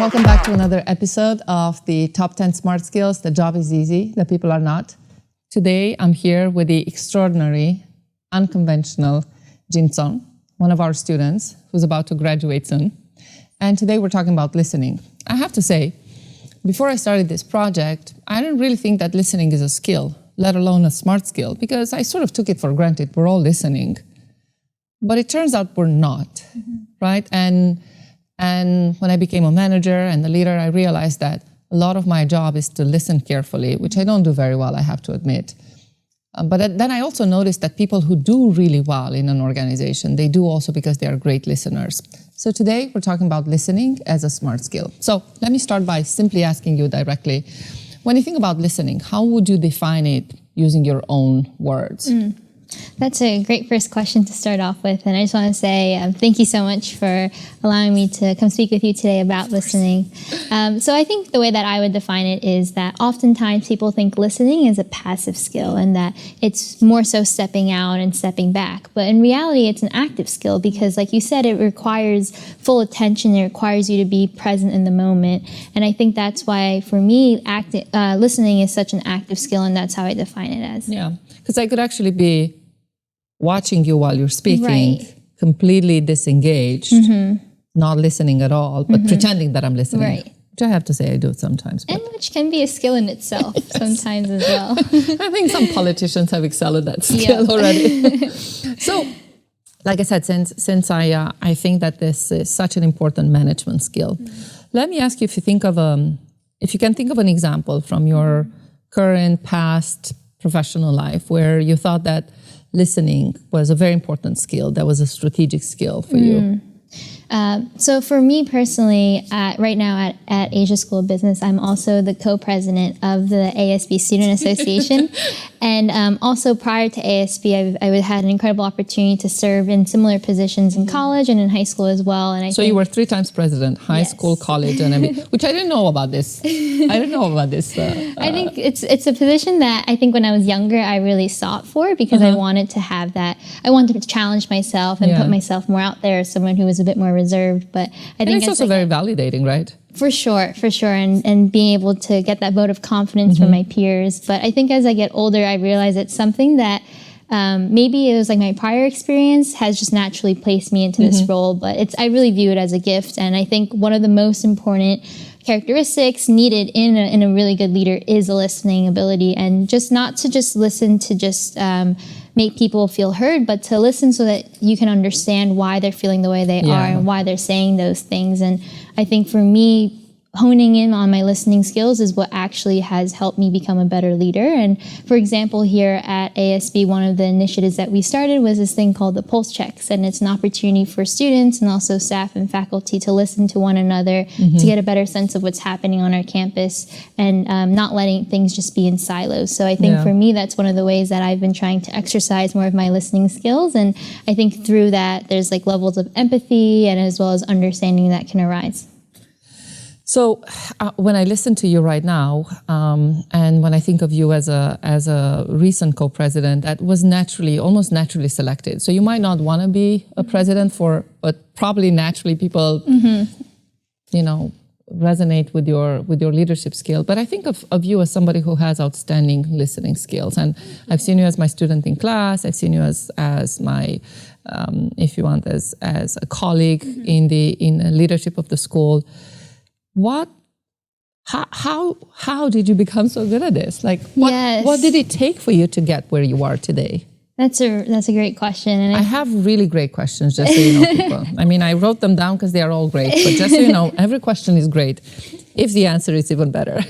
welcome back to another episode of the Top 10 Smart Skills. The job is easy, the people are not. Today, I'm here with the extraordinary, unconventional Jin Sohn, one of our students who's about to graduate soon. And today we're talking about listening. I have to say, before I started this project, I didn't really think that listening is a skill, let alone a smart skill, because I sort of took it for granted. We're all listening. But it turns out we're not, right? And when I became a manager and a leader, I realized that a lot of my job is to listen carefully, which I don't do very well, I have to admit. But then I also noticed that people who do really well in an organization, they do also because they are great listeners. So today we're talking about listening as a smart skill. So let me start by simply asking you directly, when you think about listening, how would you define it using your own words? That's a great first question to start off with. And I just want to say thank you so much for allowing me to come speak with you today about listening. So I think the way that I would define it is that oftentimes people think listening is a passive skill and that it's more so stepping out and stepping back. But in reality, it's an active skill because, like you said, it requires full attention. It requires you to be present in the moment. And I think that's why, for me, listening is such an active skill, and that's how I define it as. Yeah, because I could actually be watching you while you're speaking, right, completely disengaged, not listening at all, but pretending that I'm listening. Right. Which I have to say I do it sometimes. And which can be a skill in itself sometimes as well. I think some politicians have excelled at that skill already. So, like I said, since I think that this is such an important management skill, let me ask you if you can think of an example from your current, past professional life where you thought that listening was a very important skill, that was a strategic skill for you. So for me personally, right now at Asia School of Business, I'm also the co-president of the ASB Student Association. And also prior to ASB, I had an incredible opportunity to serve in similar positions in college and in high school as well. And so you were 3 times president, high school, college, and MBA, which I didn't know about this. I didn't know about this. I think it's a position that I think when I was younger, I really sought for because I wanted to have that. I wanted to challenge myself and put myself more out there as someone who was a bit more reserved. But I think it's also very validating, right? For sure. And being able to get that vote of confidence from my peers. But I think as I get older, I realize it's something that maybe it was like my prior experience has just naturally placed me into this role. But I really view it as a gift. And I think one of the most important characteristics needed in a really good leader is a listening ability, and just not to just listen to just make people feel heard, but to listen so that you can understand why they're feeling the way they are and why they're saying those things. And I think for me, honing in on my listening skills is what actually has helped me become a better leader. And for example, here at ASB, one of the initiatives that we started was this thing called the Pulse Checks. And it's an opportunity for students and also staff and faculty to listen to one another to get a better sense of what's happening on our campus and not letting things just be in silos. So I think for me, that's one of the ways that I've been trying to exercise more of my listening skills. And I think through that, there's like levels of empathy and as well as understanding that can arise. So when I listen to you right now, and when I think of you as a recent co-president, that was almost naturally selected. So you might not want to be a president but probably naturally people, resonate with your leadership skill. But I think of you as somebody who has outstanding listening skills. And I've seen you as my student in class. I've seen you as my, if you want, as a colleague in the leadership of the school. How did you become so good at this? Like, what did it take for you to get where you are today? That's a great question. And I have really great questions, just so you know, people. I mean, I wrote them down because they are all great, but just so you know, every question is great. If the answer is even better.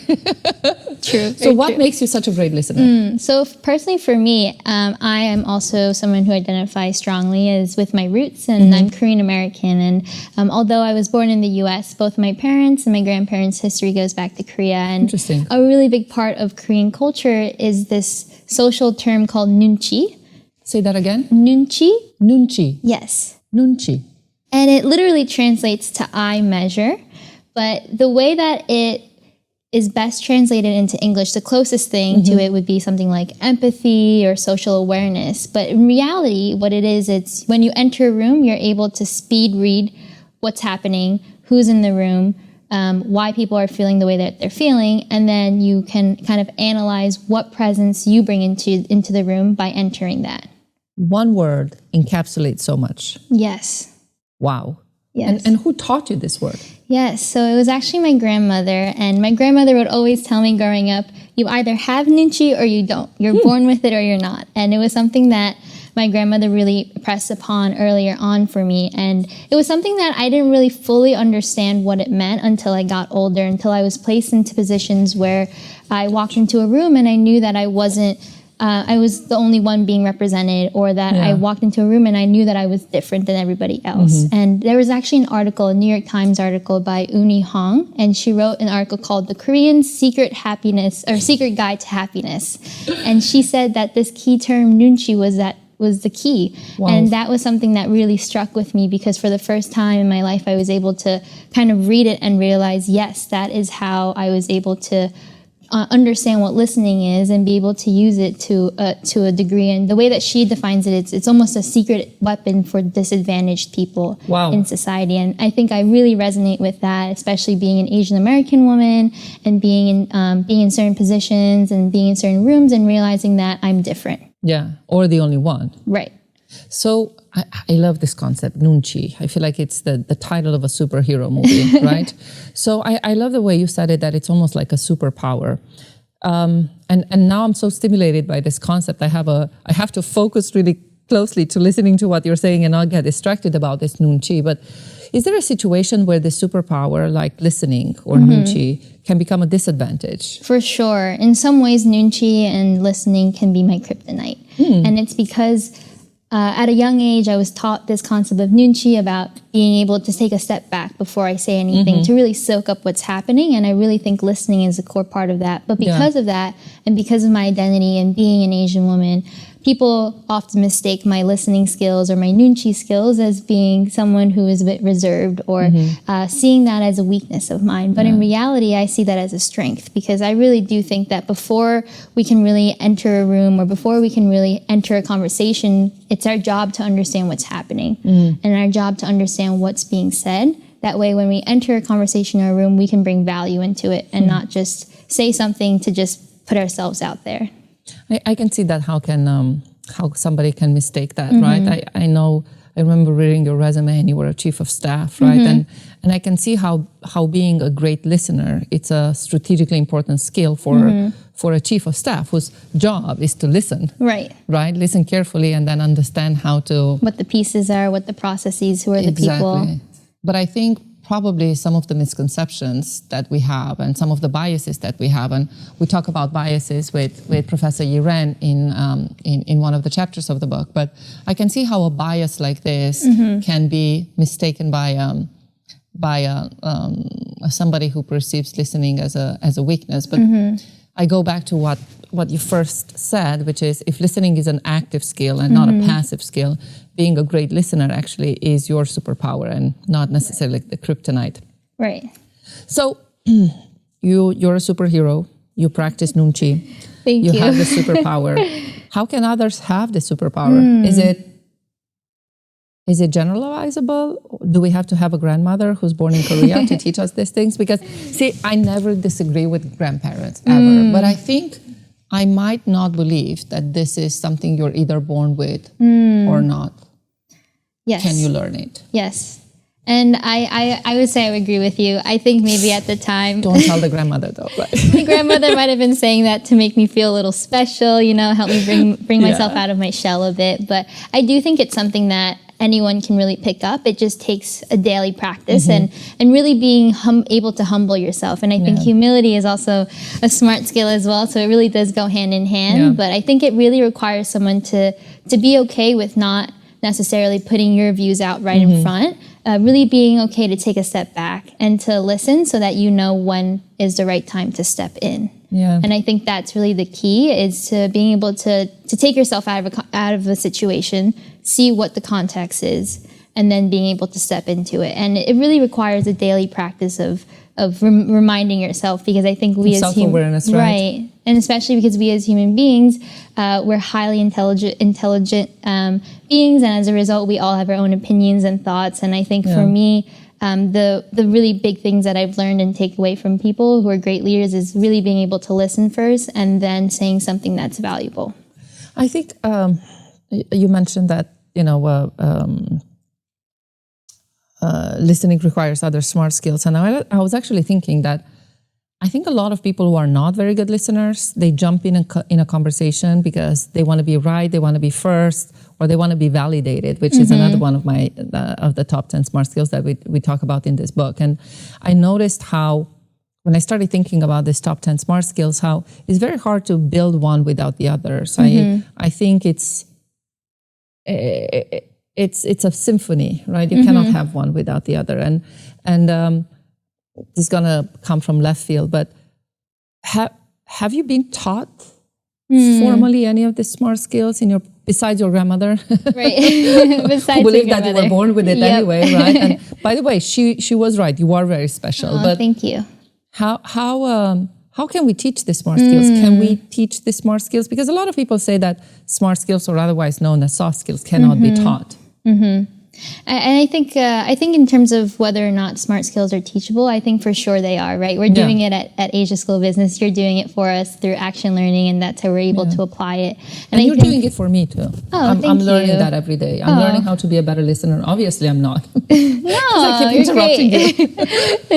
True. So what makes you such a great listener? So personally for me, I am also someone who identifies strongly as with my roots, and I'm Korean American. And although I was born in the US, both my parents and my grandparents' history goes back to Korea. And Interesting. A really big part of Korean culture is this social term called Nunchi. Say that again. Nunchi. Nunchi. Yes. Nunchi. And it literally translates to I measure. But the way that it is best translated into English, the closest thing to it would be something like empathy or social awareness. But in reality, what it is, it's when you enter a room, you're able to speed read what's happening, who's in the room, why people are feeling the way that they're feeling, and then you can kind of analyze what presence you bring into the room by entering that. One word encapsulates so much. Yes. Wow. Yes. And who taught you this word? Yes, so it was actually my grandmother, and my grandmother would always tell me growing up, you either have Nunchi or you don't. You're born with it or you're not. And it was something that my grandmother really pressed upon earlier on for me. And it was something that I didn't really fully understand what it meant until I got older, until I was placed into positions where I walked into a room and I knew that I wasn't I was the only one being represented, or that I walked into a room and I knew that I was different than everybody else. And there was actually an article, a New York Times article by Uni Hong, and she wrote an article called The Korean Secret Guide to Happiness. And she said that this key term, Nunchi, was the key. Wow. And that was something that really struck with me, because for the first time in my life, I was able to kind of read it and realize, yes, that is how I was able to understand what listening is and be able to use it to a degree. And the way that she defines it, it's almost a secret weapon for disadvantaged people in society. And I think I really resonate with that, especially being an Asian American woman and being in certain positions and being in certain rooms and realizing that I'm different. Yeah, or the only one. Right. So I love this concept, Nunchi. I feel like it's the title of a superhero movie, right? So I love the way you said it, that it's almost like a superpower. And now I'm so stimulated by this concept. I have to focus really closely to listening to what you're saying and not get distracted about this Nunchi. But is there a situation where the superpower, like listening or Nunchi, can become a disadvantage? For sure. In some ways, Nunchi and listening can be my kryptonite. And it's because at a young age, I was taught this concept of Nunchi, about being able to take a step back before I say anything, to really soak up what's happening. And I really think listening is a core part of that. But because of that, and because of my identity and being an Asian woman, people often mistake my listening skills or my Nunchi skills as being someone who is a bit reserved, or seeing that as a weakness of mine. But in reality, I see that as a strength, because I really do think that before we can really enter a room, or before we can really enter a conversation, it's our job to understand what's happening and our job to understand what's being said. That way, when we enter a conversation or a room, we can bring value into it and not just say something to just put ourselves out there. I can see that how somebody can mistake that, right? I remember reading your resume and you were a chief of staff, right? And I can see how being a great listener, it's a strategically important skill for a chief of staff whose job is to listen. Right? Listen carefully and then understand what the pieces are, what the processes, who are the people. But I think probably some of the misconceptions that we have and some of the biases that we have, and we talk about biases with Professor Yiren in one of the chapters of the book, but I can see how a bias like this can be mistaken by somebody who perceives listening as a weakness. But I go back to what you first said, which is, if listening is an active skill and not a passive skill, being a great listener actually is your superpower and not necessarily the kryptonite. Right. So you're a superhero. You practice Nunchi. Thank you. You have the superpower. How can others have the superpower? Is it generalizable? Do we have to have a grandmother who's born in Korea to teach us these things? Because, see, I never disagree with grandparents, ever. But I think I might not believe that this is something you're either born with or not. Yes. Can you learn it? Yes. And I would say I would agree with you. I think maybe at the time... Don't tell the grandmother, though. Right? My grandmother might have been saying that to make me feel a little special, help me bring myself out of my shell a bit. But I do think it's something that anyone can really pick up. It just takes a daily practice and really being able to humble yourself. And I think humility is also a smart skill as well. So it really does go hand in hand. Yeah. But I think it really requires someone to be okay with not necessarily putting your views out right in front. Really being okay to take a step back and to listen so that you know when is the right time to step in. Yeah. And I think that's really the key, is to being able to take yourself out of a situation, see what the context is, and then being able to step into it. And it really requires a daily practice of reminding yourself, because I think we as self-awareness, right? And especially because we as human beings, we're highly intelligent beings, and as a result, we all have our own opinions and thoughts. And I think for me, the really big things that I've learned and take away from people who are great leaders is really being able to listen first and then saying something that's valuable. I think you mentioned that, listening requires other smart skills. And I was actually thinking that I think a lot of people who are not very good listeners, they jump in a conversation because they want to be right, they want to be first, or they want to be validated, which is another one of my of the top 10 smart skills that we talk about in this book. And I noticed how, when I started thinking about this top 10 smart skills, how it's very hard to build one without the others. I think it's a symphony, right? You cannot have one without the other. And this is gonna come from left field, but have you been taught formally any of the smart skills besides your grandmother? Right. Besides who believe that you were born with it anyway, right? And by the way, she was right. You are very special. But thank you. How can we teach the smart skills? Can we teach the smart skills? Because a lot of people say that smart skills, or otherwise known as soft skills, cannot be taught. And I think in terms of whether or not smart skills are teachable, I think for sure they are, right? We're doing it at Asia School of Business. You're doing it for us through action learning, and that's how we're able to apply it. And you're doing it for me too. Oh, I'm learning that every day. I'm learning how to be a better listener. Obviously, I'm not. No, I keep interrupting you.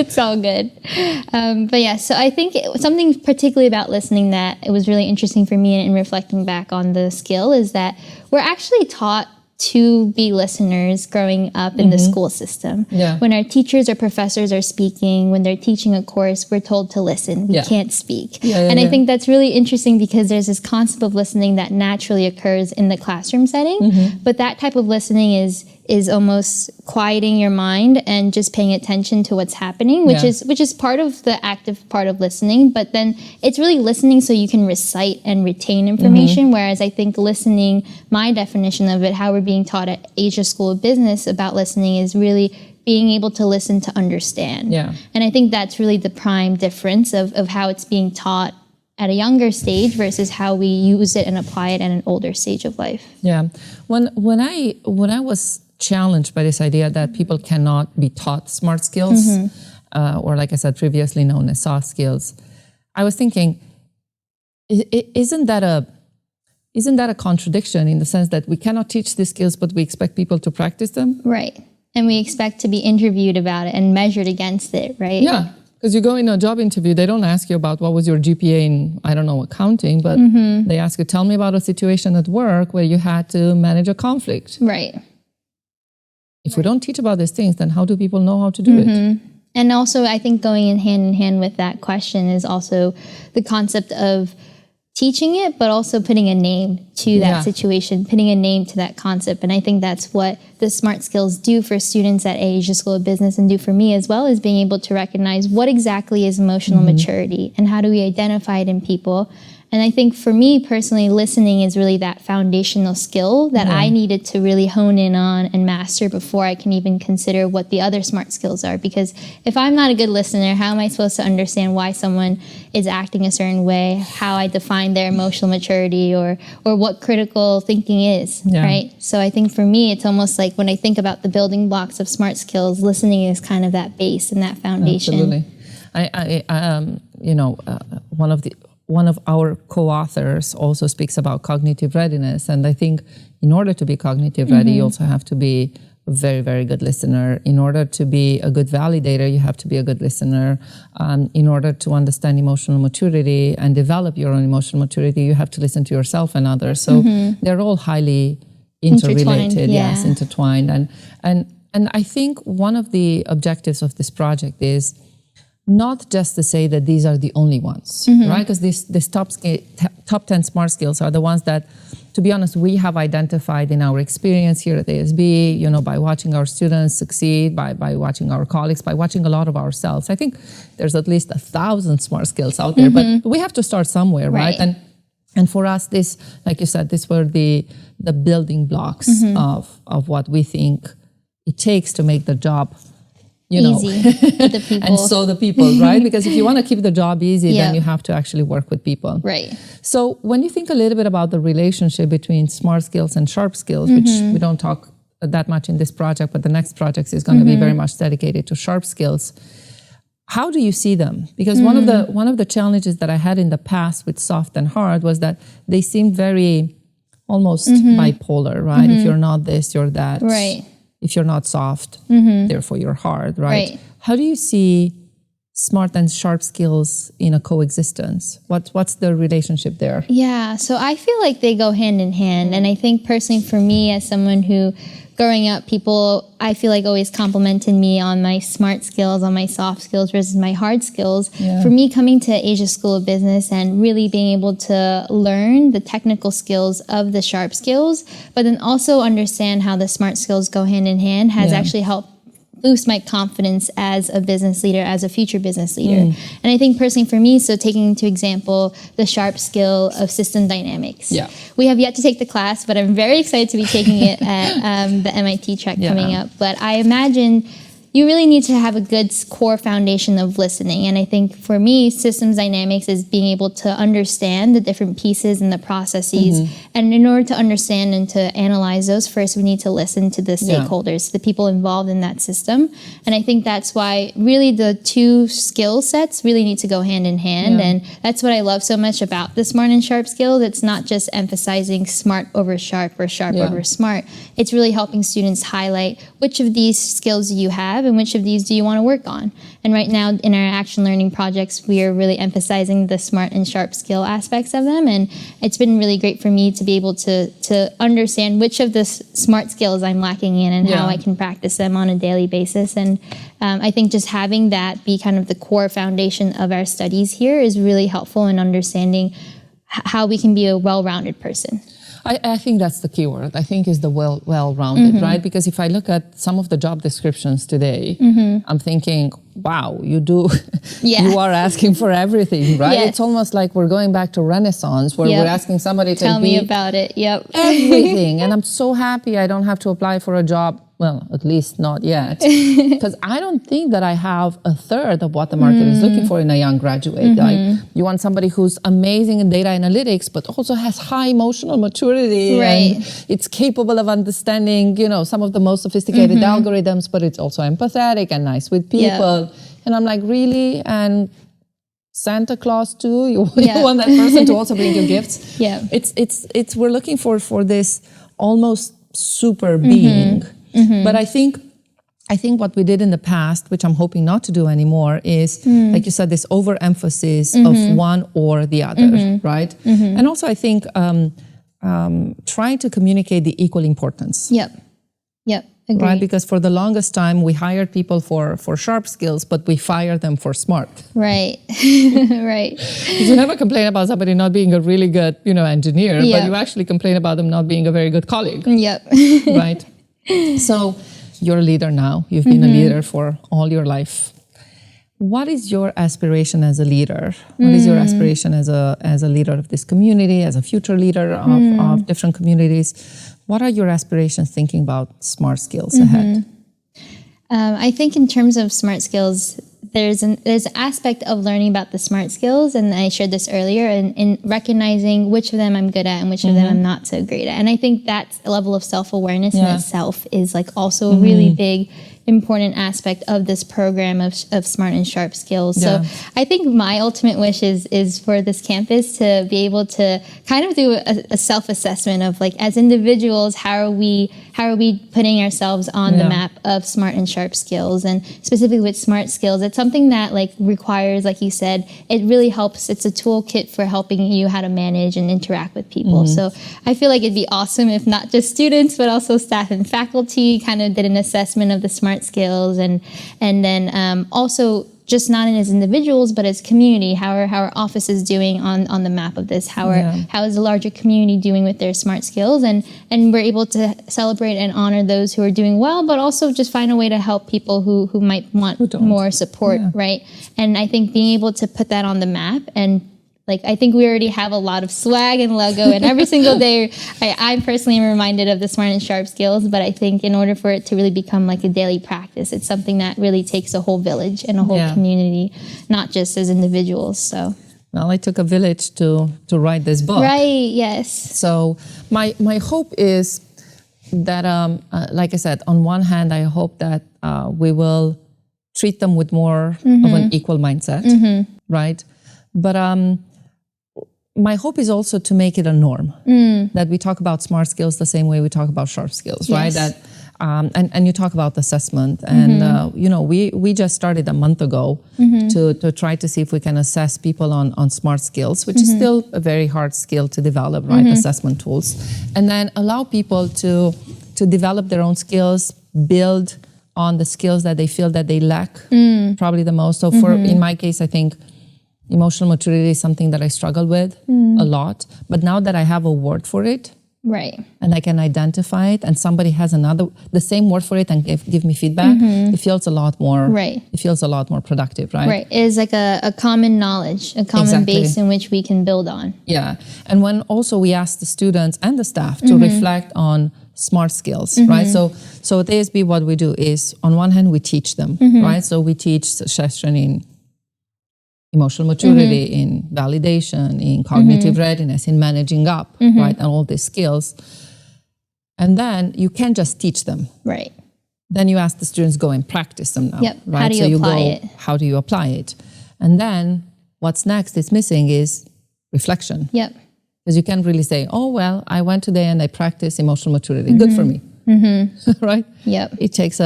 It's all good. But yeah, so I think something particularly about listening that it was really interesting for me in reflecting back on the skill is that we're actually taught to be listeners growing up in the school system. Yeah. When our teachers or professors are speaking, when they're teaching a course, we're told to listen. We can't speak. I think that's really interesting because there's this concept of listening that naturally occurs in the classroom setting, but that type of listening is almost quieting your mind and just paying attention to what's happening, which is part of the active part of listening. But then it's really listening so you can recite and retain information. Whereas I think listening, my definition of it, how we're being taught at Asia School of Business about listening, is really being able to listen to understand. And I think that's really the prime difference of how it's being taught at a younger stage versus how we use it and apply it at an older stage of life. When I was challenged by this idea that people cannot be taught smart skills, or like I said, previously known as soft skills, I was thinking, isn't that a contradiction in the sense that we cannot teach these skills, but we expect people to practice them? Right. And we expect to be interviewed about it and measured against it, right? Yeah. Because you go in a job interview, they don't ask you about what was your GPA in, I don't know, accounting, but they ask you, tell me about a situation at work where you had to manage a conflict. Right. If we don't teach about these things, then how do people know how to do it? And also, I think going in hand with that question is also the concept of teaching it, but also putting a name to that situation, putting a name to that concept. And I think that's what the smart skills do for students at Asia School of Business and do for me as well, is being able to recognize what exactly is emotional maturity and how do we identify it in people. And I think for me personally, listening is really that foundational skill that I needed to really hone in on and master before I can even consider what the other smart skills are. Because if I'm not a good listener, how am I supposed to understand why someone is acting a certain way, how I define their emotional maturity, or what critical thinking is, right? So I think for me, it's almost like when I think about the building blocks of smart skills, listening is kind of that base and that foundation. Absolutely. One of our co-authors also speaks about cognitive readiness. And I think in order to be cognitive ready, you also have to be a very, very good listener. In order to be a good validator, you have to be a good listener. In order to understand emotional maturity and develop your own emotional maturity, you have to listen to yourself and others. So they're all highly interrelated, intertwined. And I think one of the objectives of this project is not just to say that these are the only ones, right? Because these top 10 smart skills are the ones that, to be honest, we have identified in our experience here at ASB, by watching our students succeed, by watching our colleagues, by watching a lot of ourselves. I think there's at least 1,000 smart skills out there, but we have to start somewhere, right? And for us, this, like you said, these were the building blocks of what we think it takes to make the job, easy with the people. and so the people, right? Because if you want to keep the job easy, Yeah. then you have to actually work with people. Right. So when you think a little bit about the relationship between smart skills and sharp skills, which we don't talk that much in this project, but the next project is going to be very much dedicated to sharp skills. How do you see them? Because one of the challenges that I had in the past with soft and hard was that they seemed very almost bipolar, right? If you're not this, you're that. Right. If you're not soft, therefore you're hard, right? How do you see smart and sharp skills in a coexistence? What's the relationship there? Yeah, so I feel like they go hand in hand. And I think personally for me, as someone who, growing up, people, I feel like always complimented me on my smart skills, on my soft skills versus my hard skills. Yeah. For me, coming to Asia School of Business and really being able to learn the technical skills of the sharp skills, but then also understand how the smart skills go hand in hand has actually helped boost my confidence as a business leader, as a future business leader. And I think personally for me, so taking into example, the sharp skill of system dynamics. Yeah. We have yet to take the class, but I'm very excited to be taking it at the MIT track coming up. But I imagine you really need to have a good core foundation of listening. And I think for me, systems dynamics is being able to understand the different pieces and the processes. And in order to understand and to analyze those, first we need to listen to the stakeholders, the people involved in that system. And I think that's why really the two skill sets really need to go hand in hand. And that's what I love so much about the smart and sharp skills. It's not just emphasizing smart over sharp or sharp over smart. It's really helping students highlight which of these skills you have and which of these do you want to work on. And right now in our action learning projects, we are really emphasizing the smart and sharp skill aspects of them. And it's been really great for me to be able to understand which of the smart skills I'm lacking in and how I can practice them on a daily basis. And I think just having that be kind of the core foundation of our studies here is really helpful in understanding how we can be a well-rounded person. I think that's the key word. I think is the well-rounded, right? Because if I look at some of the job descriptions today, I'm thinking, wow, you are asking for everything, right? Yes. It's almost like we're going back to Renaissance where we're asking somebody to tell be me about it. everything. And I'm so happy I don't have to apply for a job. Well, at least not yet, because I don't think that I have a third of what the market is looking for in a young graduate. Like, you want somebody who's amazing in data analytics, but also has high emotional maturity and it's capable of understanding, some of the most sophisticated algorithms, but it's also empathetic and nice with people. And I'm like, really? And Santa Claus too? You want that person to also bring you gifts? It's we're looking for this almost super being. But I think what we did in the past, which I'm hoping not to do anymore, is, like you said, this overemphasis of one or the other, right? And also I think trying to communicate the equal importance. Agreed. Right? Because for the longest time, we hired people for sharp skills, but we fired them for smart. Right. You never complain about somebody not being a really good, engineer, but you actually complain about them not being a very good colleague. Right? So you're a leader now. You've been a leader for all your life. What is your aspiration as a leader? What is your aspiration as a leader of this community, as a future leader of different communities? What are your aspirations thinking about smart skills ahead? I think in terms of smart skills, there's an aspect of learning about the smart skills, and I shared this earlier, in recognizing which of them I'm good at and which of them I'm not so great at. And I think that level of self-awareness in itself is like also a really big, important aspect of this program of smart and sharp skills. So I think my ultimate wish is for this campus to be able to kind of do a self-assessment of, like, as individuals, how are we putting ourselves on the map of smart and sharp skills. And specifically with smart skills, it's something that, like, requires, like you said, it really helps. It's a toolkit for helping you how to manage and interact with people. So I feel like it'd be awesome if not just students, but also staff and faculty kind of did an assessment of the smart skills, and then also just not as individuals, but as community. How are our offices doing on the map of this? How is the larger community doing with their smart skills? And we're able to celebrate and honor those who are doing well, but also just find a way to help people who might want more support, right? And I think being able to put that on the map and, Like, I think we already have a lot of swag and logo, and every single day I personally am reminded of the smart and sharp skills. But I think in order for it to really become like a daily practice, it's something that really takes a whole village and a whole community, not just as individuals. So, well, it took a village to write this book. Right, yes. So my hope is that, like I said, on one hand, I hope that we will treat them with more of an equal mindset, right? But my hope is also to make it a norm, that we talk about smart skills the same way we talk about sharp skills, right? That and you talk about assessment, and we just started a month ago to try to see if we can assess people on smart skills, which is still a very hard skill to develop, right? Assessment tools, and then allow people to develop their own skills, build on the skills that they feel that they lack probably the most. So in my case, I think emotional maturity is something that I struggle with a lot. But now that I have a word for it, right, and I can identify it, and somebody has the same word for it and give me feedback, it feels a lot more. Right. It feels a lot more productive, right? Right. It is like a common knowledge, a common base in which we can build on. Yeah. And when also we ask the students and the staff to reflect on smart skills, right? So at ASB, what we do is, on one hand, we teach them, right? So we teach session in emotional maturity, in validation, in cognitive readiness, in managing up, right? And all these skills. And then you can't just teach them. Right. Then you ask the students, go and practice them now. Yep. Right? How do you apply it? How do you apply it? And then what's next is missing is reflection. Yep. Because you can't really say, oh, well, I went today and I practiced emotional maturity. Good for me. Right? Yep. It takes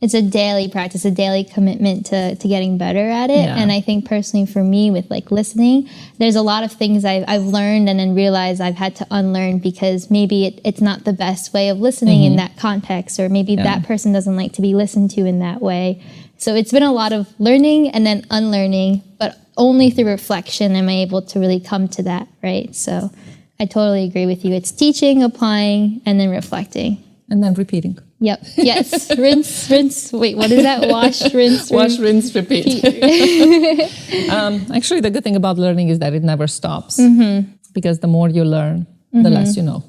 it's a daily practice, a daily commitment to getting better at it. Yeah. And I think personally for me with like listening, there's a lot of things I've learned and then realized I've had to unlearn because maybe it's not the best way of listening in that context, or maybe that person doesn't like to be listened to in that way. So it's been a lot of learning and then unlearning, but only through reflection am I able to really come to that, right? So I totally agree with you. It's teaching, applying, and then reflecting. and then repeating. Yep. Yes. Rinse. Wait, what is that? Wash, rinse, Wash, rinse, repeat. Actually, the good thing about learning is that it never stops. Because the more you learn, the less you know.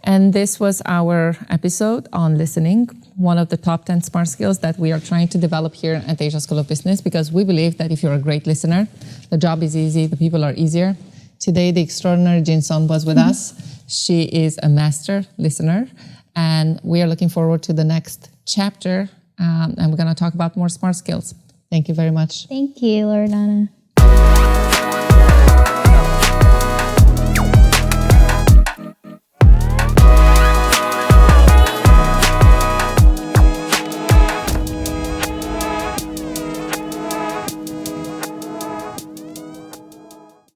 And this was our episode on listening, one of the top 10 smart skills that we are trying to develop here at Asia School of Business, because we believe that if you're a great listener, the job is easy, the people are easier. Today, the extraordinary Jin Sohn was with us. She is a master listener, and we are looking forward to the next chapter, and we're going to talk about more smart skills. Thank you very much. Thank you, Loredana.